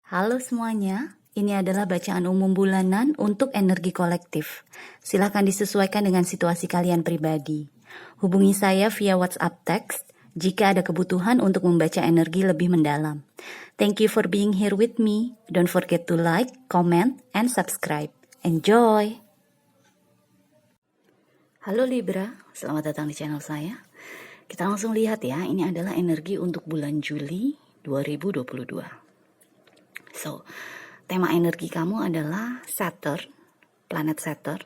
Halo semuanya, ini adalah bacaan umum bulanan untuk energi kolektif. Silakan disesuaikan dengan situasi kalian pribadi. Hubungi saya via WhatsApp text jika ada kebutuhan untuk membaca energi lebih mendalam. Thank you for being here with me. Don't forget to like, comment, and subscribe. Enjoy! Halo Libra, selamat datang di channel saya. Kita langsung lihat ya, ini adalah energi untuk bulan Juli 2022. So, tema energi kamu adalah Saturn, planet Saturn,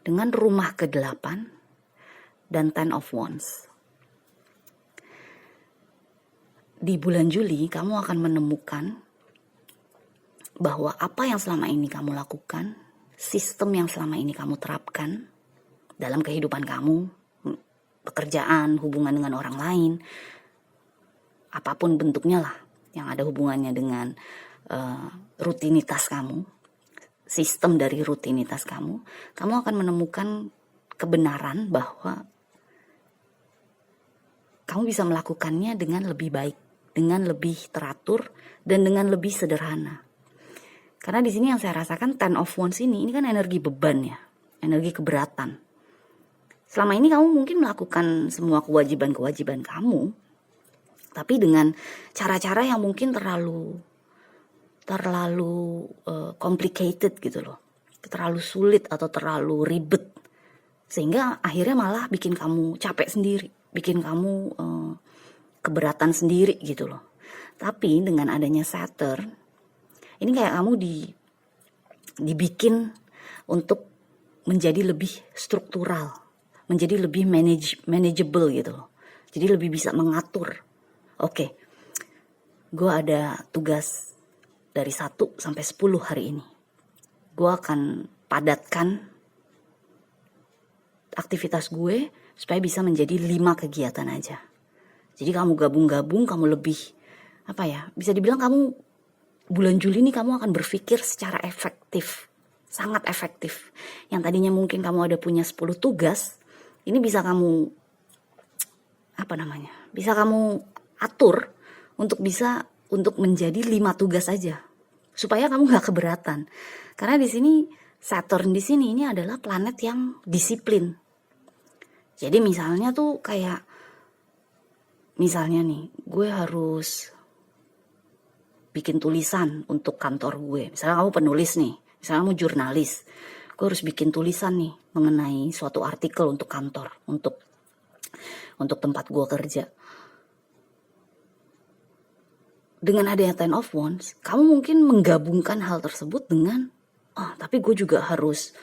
dengan rumah ke-8 dan Ten of Wands. Di bulan Juli, kamu akan menemukan bahwa apa yang selama ini kamu lakukan, sistem yang selama ini kamu terapkan dalam kehidupan kamu, pekerjaan, hubungan dengan orang lain, apapun bentuknya lah, yang ada hubungannya dengan rutinitas kamu, sistem dari rutinitas kamu akan menemukan kebenaran bahwa kamu bisa melakukannya dengan lebih baik, dengan lebih teratur, dan dengan lebih sederhana. Karena di sini yang saya rasakan Ten of Wands ini kan energi beban ya, energi keberatan. Selama ini kamu mungkin melakukan semua kewajiban-kewajiban kamu, tapi dengan cara-cara yang mungkin terlalu complicated gitu loh, terlalu sulit atau terlalu ribet, sehingga akhirnya malah bikin kamu capek sendiri, bikin kamu keberatan sendiri gitu loh. Tapi dengan adanya Saturn, ini kayak kamu dibikin untuk menjadi lebih struktural, menjadi lebih manageable gitu loh. Jadi lebih bisa mengatur. Oke, gue ada tugas dari 1 sampai 10 hari ini. Gue akan padatkan aktivitas gue supaya bisa menjadi 5 kegiatan aja. Jadi kamu gabung-gabung, kamu lebih, bisa dibilang kamu bulan Juli ini kamu akan berpikir secara efektif, sangat efektif. Yang tadinya mungkin kamu ada punya 10 tugas, ini bisa kamu, bisa kamu atur untuk menjadi 5 tugas saja, supaya kamu nggak keberatan. Karena di sini Saturn di sini ini adalah planet yang disiplin. Jadi misalnya tuh kayak, misalnya nih, gue harus bikin tulisan untuk kantor gue. Misalnya kamu penulis nih, misalnya kamu jurnalis, gue harus bikin tulisan nih mengenai suatu artikel untuk kantor, untuk tempat gue kerja. Dengan adanya Ten of Wands, kamu mungkin menggabungkan hal tersebut dengan, tapi gue juga harus,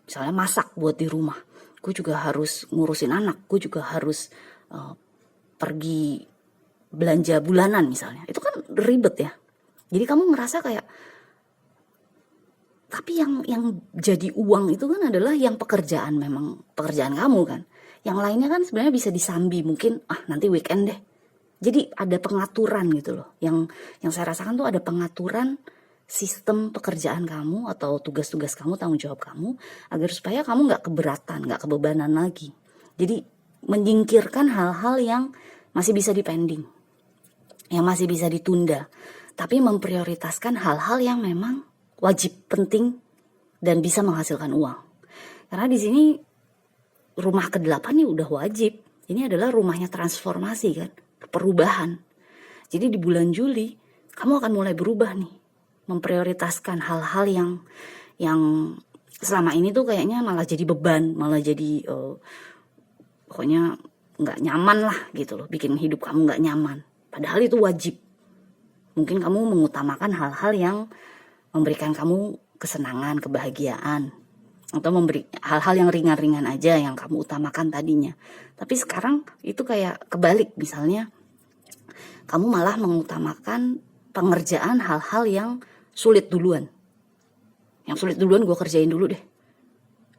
misalnya masak buat di rumah. Gue juga harus ngurusin anak, gue juga harus pergi belanja bulanan misalnya. Itu kan ribet ya. Jadi kamu ngerasa kayak, tapi yang jadi uang itu kan adalah yang pekerjaan, memang pekerjaan kamu kan. Yang lainnya kan sebenarnya bisa disambi, mungkin nanti weekend deh. Jadi ada pengaturan gitu loh. Yang saya rasakan tuh ada pengaturan sistem pekerjaan kamu atau tugas-tugas kamu, tanggung jawab kamu, agar supaya kamu gak keberatan, gak kebebanan lagi. Jadi menyingkirkan hal-hal yang masih bisa dipending, yang masih bisa ditunda, tapi memprioritaskan hal-hal yang memang wajib, penting, dan bisa menghasilkan uang. Karena di sini rumah ke-8 ini udah wajib. Ini adalah rumahnya transformasi kan, perubahan. Jadi di bulan Juli kamu akan mulai berubah nih, memprioritaskan hal-hal yang selama ini tuh kayaknya malah jadi beban, malah jadi pokoknya nggak nyaman lah gitu loh, bikin hidup kamu nggak nyaman. Padahal itu wajib. Mungkin kamu mengutamakan hal-hal yang memberikan kamu kesenangan, kebahagiaan, atau memberi hal-hal yang ringan-ringan aja yang kamu utamakan tadinya. Tapi sekarang itu kayak kebalik, misalnya kamu malah mengutamakan pengerjaan hal-hal yang sulit duluan. Yang sulit duluan gue kerjain dulu deh.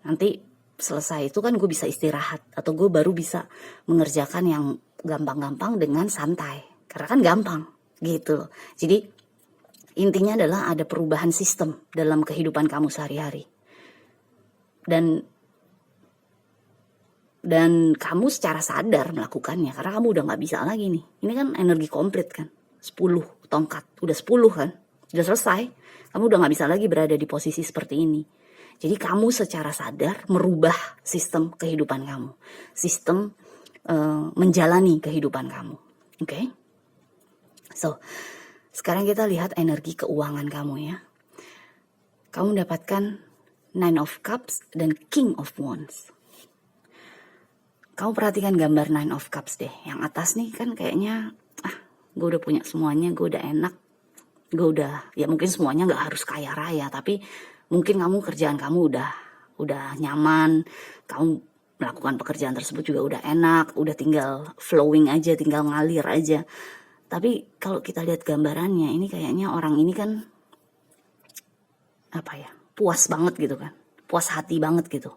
Nanti selesai itu kan gue bisa istirahat, atau gue baru bisa mengerjakan yang gampang-gampang dengan santai. Karena kan gampang gitu loh. Jadi intinya adalah ada perubahan sistem dalam kehidupan kamu sehari-hari. Dan kamu secara sadar melakukannya, karena kamu udah gak bisa lagi nih. Ini kan energi komplit kan. 10 tongkat, udah 10 kan, udah selesai. Kamu udah gak bisa lagi berada di posisi seperti ini. Jadi kamu secara sadar merubah sistem kehidupan kamu, sistem menjalani kehidupan kamu. Oke? So, sekarang kita lihat energi keuangan kamu ya. Kamu mendapatkan Nine of Cups dan King of Wands. Kamu perhatikan gambar Nine of Cups deh. Yang atas nih kan kayaknya, gue udah punya semuanya, gue udah enak. Gue udah, ya mungkin semuanya gak harus kaya raya, tapi mungkin kamu kerjaan kamu udah nyaman, kamu melakukan pekerjaan tersebut juga udah enak, udah tinggal flowing aja, tinggal ngalir aja. Tapi kalau kita lihat gambarannya, ini kayaknya orang ini kan puas banget gitu kan, puas hati banget gitu.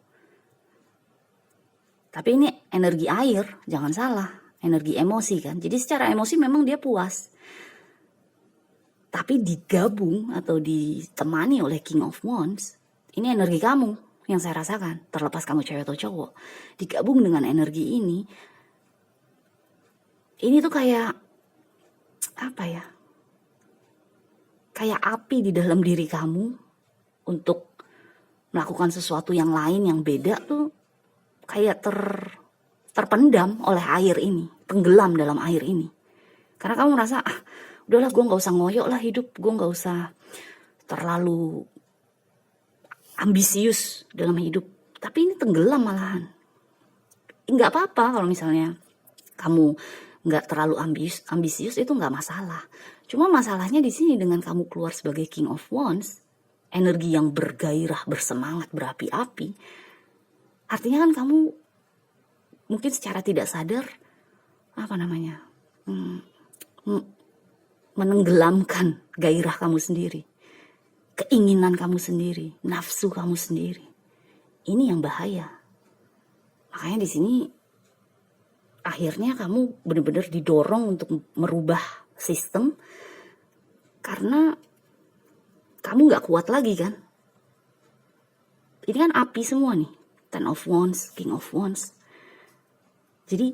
Tapi ini energi air, jangan salah, energi emosi kan. Jadi secara emosi memang dia puas. Tapi digabung atau ditemani oleh King of Wands, ini energi kamu yang saya rasakan, terlepas kamu cewek atau cowok. Digabung dengan energi ini tuh kayak kayak api di dalam diri kamu untuk melakukan sesuatu yang lain yang beda tuh kayak terpendam oleh air ini, tenggelam dalam air ini. Karena kamu merasa, udahlah gue gak usah ngoyok lah hidup, gue gak usah terlalu ambisius dalam hidup. Tapi ini tenggelam malahan. Gak apa-apa kalau misalnya kamu gak terlalu ambisius, itu gak masalah. Cuma masalahnya di sini dengan kamu keluar sebagai King of Wands, energi yang bergairah, bersemangat, berapi-api, artinya kan kamu mungkin secara tidak sadar menenggelamkan gairah kamu sendiri, keinginan kamu sendiri, nafsu kamu sendiri. Ini yang bahaya. Makanya di sini akhirnya kamu benar-benar didorong untuk merubah sistem karena kamu gak kuat lagi kan. Ini kan api semua nih, Ten of Wands, King of Wands. Jadi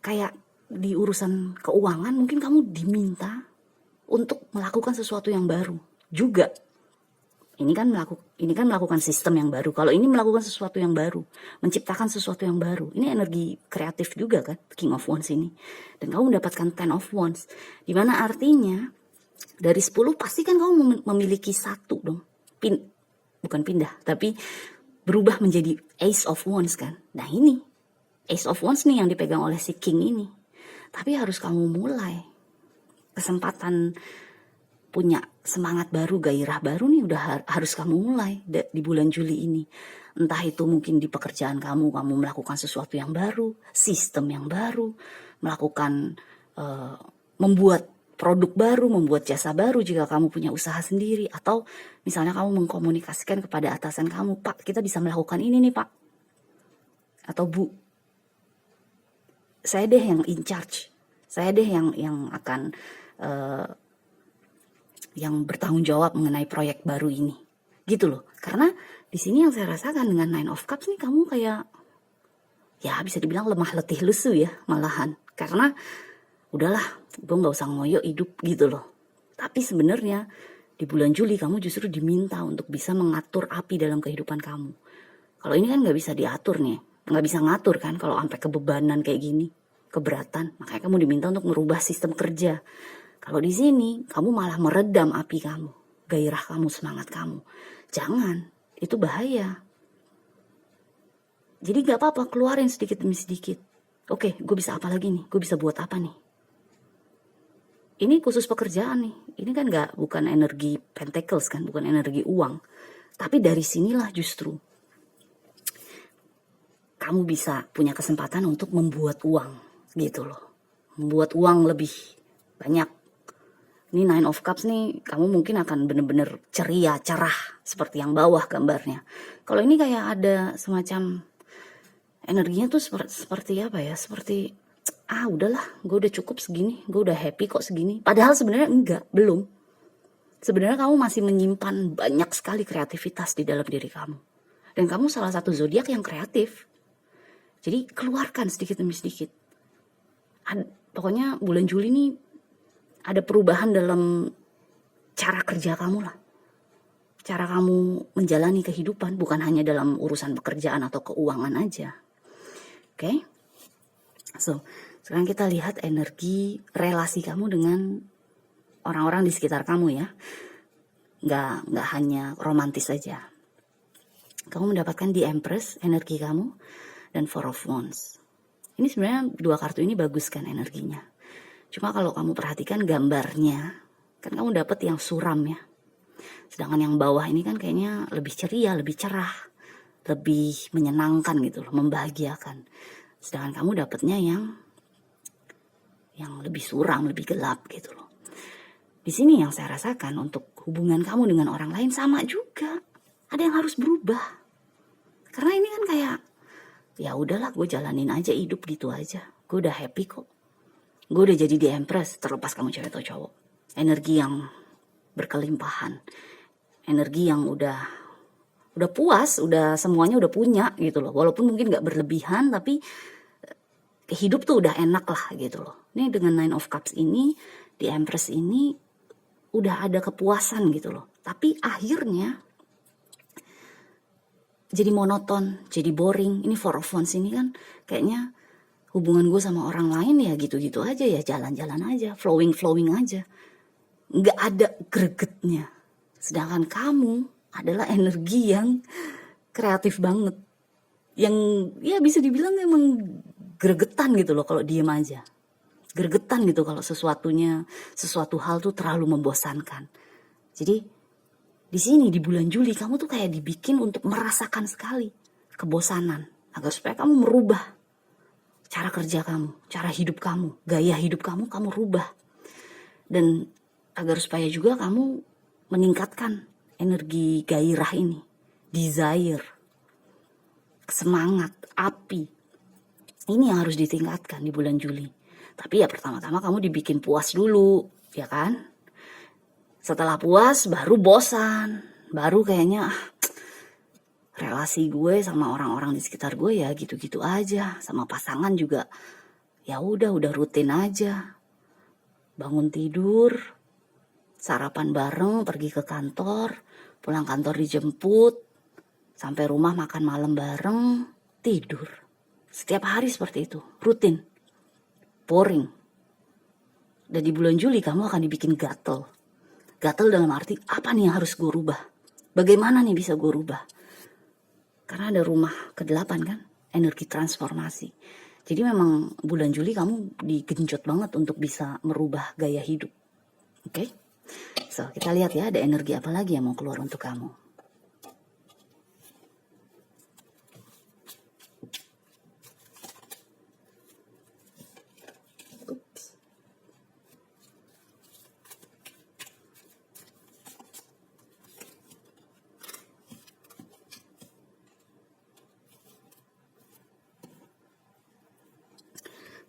kayak di urusan keuangan mungkin kamu diminta untuk melakukan sesuatu yang baru juga. Ini kan melakukan sistem yang baru. Kalau ini melakukan sesuatu yang baru, menciptakan sesuatu yang baru. Ini energi kreatif juga kan, King of Wands ini. Dan kamu mendapatkan Ten of Wands. Dimana artinya dari 10 pasti kan kamu memiliki satu dong. Bukan pindah, tapi berubah menjadi Ace of Wands kan. Nah ini Ace of Wands nih yang dipegang oleh si King ini. Tapi harus kamu mulai. Kesempatan punya semangat baru, gairah baru nih udah harus kamu mulai di bulan Juli ini. Entah itu mungkin di pekerjaan kamu melakukan sesuatu yang baru, sistem yang baru, melakukan membuat produk baru, membuat jasa baru jika kamu punya usaha sendiri. Atau misalnya kamu mengkomunikasikan kepada atasan kamu, Pak kita bisa melakukan ini nih Pak. Atau Bu, saya deh yang in charge, saya deh yang akan yang bertanggung jawab mengenai proyek baru ini, gitu loh. Karena di sini yang saya rasakan dengan Nine of Cups nih kamu kayak ya bisa dibilang lemah letih lesu ya malahan. Karena udahlah, gue nggak usah ngoyo hidup gitu loh. Tapi sebenarnya di bulan Juli kamu justru diminta untuk bisa mengatur api dalam kehidupan kamu. Kalau ini kan nggak bisa diatur nih, nggak bisa ngatur kan kalau sampai kebebanan kayak gini, keberatan. Makanya kamu diminta untuk merubah sistem kerja. Kalau di sini kamu malah meredam api kamu, gairah kamu, semangat kamu. Jangan, itu bahaya. Jadi gak apa-apa, keluarin sedikit demi sedikit. Oke, gue bisa apa lagi nih? Gue bisa buat apa nih? Ini khusus pekerjaan nih. Ini kan bukan energi pentacles kan, bukan energi uang. Tapi dari sinilah justru kamu bisa punya kesempatan untuk membuat uang gitu loh. Membuat uang lebih banyak. Ini Nine of Cups nih, kamu mungkin akan bener-bener ceria, cerah, seperti yang bawah gambarnya. Kalau ini kayak ada semacam energinya tuh seperti apa ya? Seperti, udahlah, gue udah cukup segini, gue udah happy kok segini. Padahal sebenarnya enggak, belum. Sebenarnya kamu masih menyimpan banyak sekali kreativitas di dalam diri kamu. Dan kamu salah satu zodiak yang kreatif. Jadi keluarkan sedikit demi sedikit. Pokoknya bulan Juli nih ada perubahan dalam cara kerja kamu lah. Cara kamu menjalani kehidupan, bukan hanya dalam urusan pekerjaan atau keuangan aja. Oke? So, sekarang kita lihat energi relasi kamu dengan orang-orang di sekitar kamu ya. Nggak hanya romantis saja. Kamu mendapatkan The Empress, energi kamu, dan Four of Wands. Ini sebenarnya dua kartu ini bagus kan energinya. Cuma kalau kamu perhatikan gambarnya, kan kamu dapat yang suram ya. Sedangkan yang bawah ini kan kayaknya lebih ceria, lebih cerah, lebih menyenangkan gitu loh, membahagiakan. Sedangkan kamu dapatnya yang lebih suram, lebih gelap gitu loh. Di sini yang saya rasakan untuk hubungan kamu dengan orang lain sama juga. Ada yang harus berubah. Karena ini kan kayak, ya udahlah gue jalanin aja hidup gitu aja. Gue udah happy kok. Gue udah jadi The Empress, terlepas kamu cewek atau cowok. Energi yang berkelimpahan. Energi yang udah puas, udah semuanya udah punya gitu loh. Walaupun mungkin gak berlebihan, tapi hidup tuh udah enak lah gitu loh. Ini dengan Nine of Cups ini, The Empress ini udah ada kepuasan gitu loh. Tapi akhirnya jadi monoton, jadi boring. Ini Four of Wands ini kan kayaknya hubungan gue sama orang lain ya gitu-gitu aja ya, jalan-jalan aja, flowing aja. Nggak ada gregetnya. Sedangkan kamu adalah energi yang kreatif banget. Yang ya bisa dibilang emang gregetan gitu loh kalau diem aja. Gregetan gitu kalau sesuatu hal tuh terlalu membosankan. Jadi di sini di bulan Juli kamu tuh kayak dibikin untuk merasakan sekali kebosanan. Agar supaya kamu merubah cara kerja kamu, cara hidup kamu, gaya hidup kamu rubah. Dan agar supaya juga kamu meningkatkan energi gairah ini, desire, semangat, api. Ini yang harus ditingkatkan di bulan Juli. Tapi ya pertama-tama kamu dibikin puas dulu, ya kan? Setelah puas baru bosan, baru kayaknya relasi gue sama orang-orang di sekitar gue ya gitu-gitu aja, sama pasangan juga ya udah rutin aja. Bangun tidur, sarapan bareng, pergi ke kantor, pulang kantor dijemput, sampai rumah makan malam bareng, tidur. Setiap hari seperti itu, rutin, boring. Dan di bulan Juli kamu akan dibikin gatel. Gatel dalam arti, apa nih yang harus gue rubah? Bagaimana nih bisa gue rubah? Karena ada rumah ke-8 kan, energi transformasi. Jadi memang bulan Juli kamu digenjot banget untuk bisa merubah gaya hidup. Oke? So, kita lihat ya ada energi apa lagi yang mau keluar untuk kamu.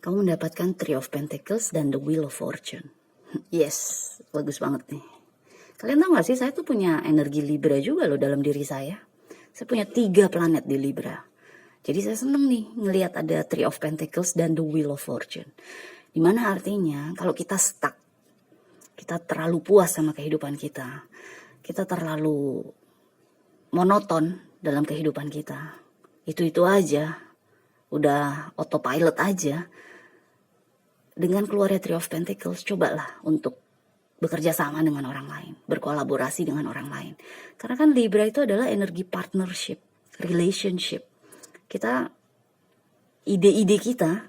Kamu mendapatkan Three of Pentacles dan The Wheel of Fortune. Yes, bagus banget nih. Kalian tahu gak sih, saya tuh punya energi Libra juga loh dalam diri saya. Saya punya 3 planet di Libra. Jadi saya seneng nih ngelihat ada Three of Pentacles dan The Wheel of Fortune. Dimana artinya kalau kita stuck, kita terlalu puas sama kehidupan kita, kita terlalu monoton dalam kehidupan kita, itu aja, udah autopilot aja. Dengan keluarnya Three of Pentacles, cobalah untuk bekerja sama dengan orang lain, berkolaborasi dengan orang lain. Karena kan Libra itu adalah energi partnership, relationship. Kita, ide-ide kita,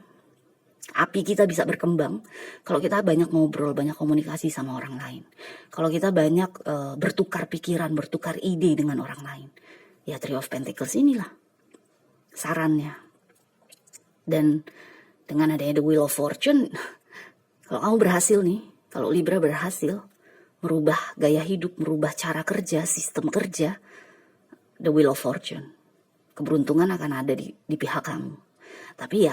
api kita bisa berkembang kalau kita banyak ngobrol, banyak komunikasi sama orang lain. Kalau kita banyak bertukar pikiran, bertukar ide dengan orang lain. Ya Three of Pentacles inilah sarannya. Dan dengan adanya The Wheel of Fortune, kalau kamu berhasil nih, kalau Libra berhasil merubah gaya hidup, merubah cara kerja, sistem kerja, The Wheel of Fortune, keberuntungan akan ada di pihak kamu. Tapi ya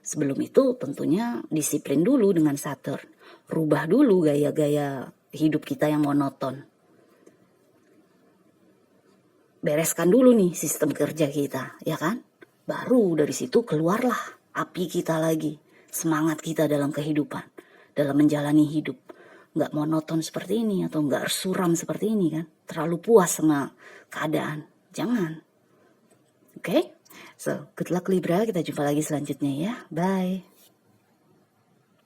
sebelum itu tentunya disiplin dulu dengan Saturn. Rubah dulu gaya-gaya hidup kita yang monoton. Bereskan dulu nih sistem kerja kita, ya kan? Baru dari situ keluarlah api kita lagi, semangat kita dalam kehidupan, dalam menjalani hidup. nggak monoton seperti ini atau nggak suram seperti ini kan, terlalu puas sama keadaan. Jangan. Oke? So, good luck Libra, kita jumpa lagi selanjutnya ya. Bye.